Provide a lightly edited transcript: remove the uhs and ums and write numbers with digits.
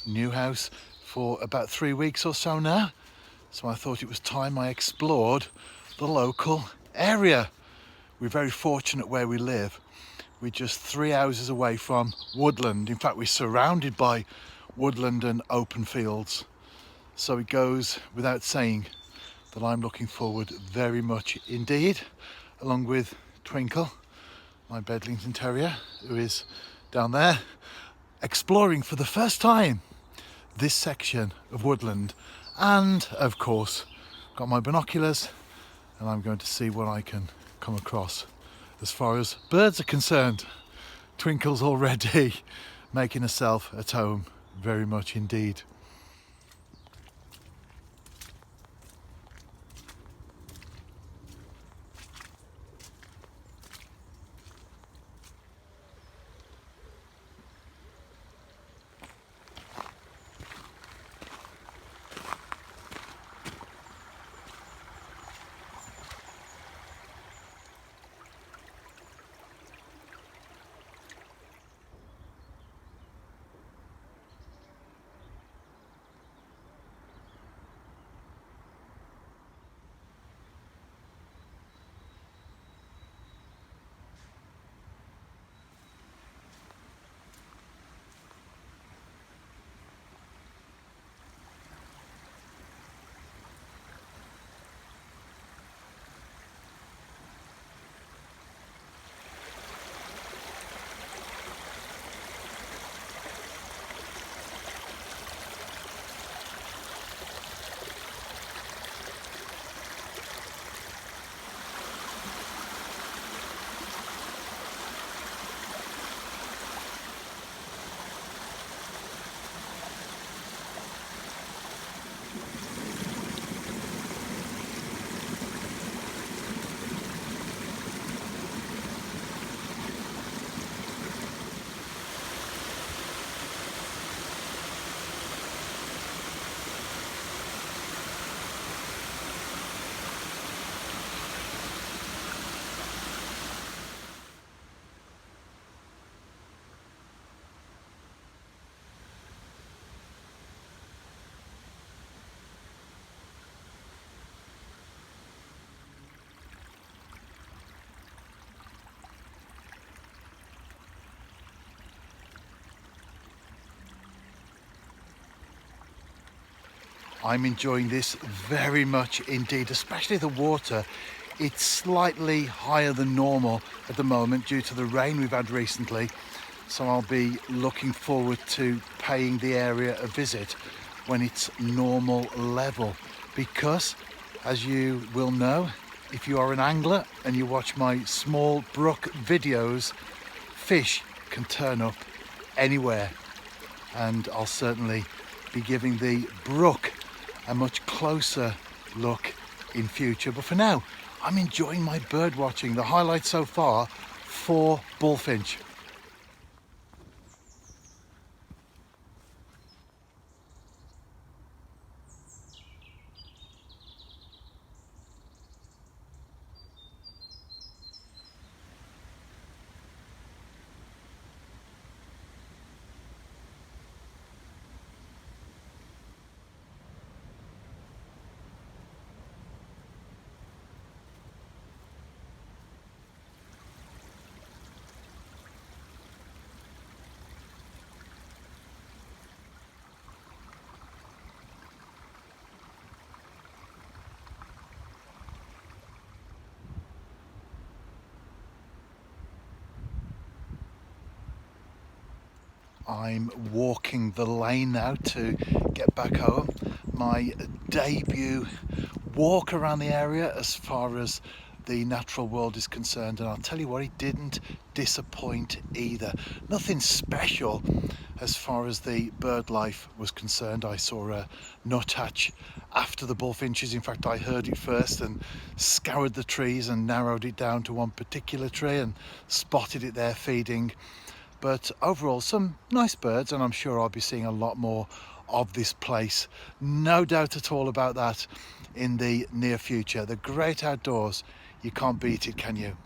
new house for about 3 weeks or so now. So I thought it was time I explored the local area. We're very fortunate where we live. We're just 3 houses away from woodland. In fact, we're surrounded by woodland and open fields. So it goes without saying that I'm looking forward very much indeed, along with Twinkle, my Bedlington Terrier, who is down there, exploring for the first time this section of woodland. And of course, got my binoculars and I'm going to see what I can come across as far as birds are concerned. Twinkle's already making herself at home, very much indeed. I'm enjoying this very much indeed, especially the water. It's slightly higher than normal at the moment due to the rain we've had recently. So I'll be looking forward to paying the area a visit when it's normal level. Because, as you will know, if you are an angler and you watch my small brook videos, fish can turn up anywhere. And I'll certainly be giving the brook a much closer look in future. But for now, I'm enjoying my bird watching. The highlight so far, 4 bullfinch. I'm walking the lane now to get back home. My debut walk around the area as far as the natural world is concerned, and I'll tell you what, it didn't disappoint either. Nothing special as far as the bird life was concerned. I saw a nuthatch after the bullfinches. In fact, I heard it first and scoured the trees and narrowed it down to one particular tree and spotted it there feeding. But overall, some nice birds, and I'm sure I'll be seeing a lot more of this place. No doubt at all about that in the near future. The great outdoors, you can't beat it, can you?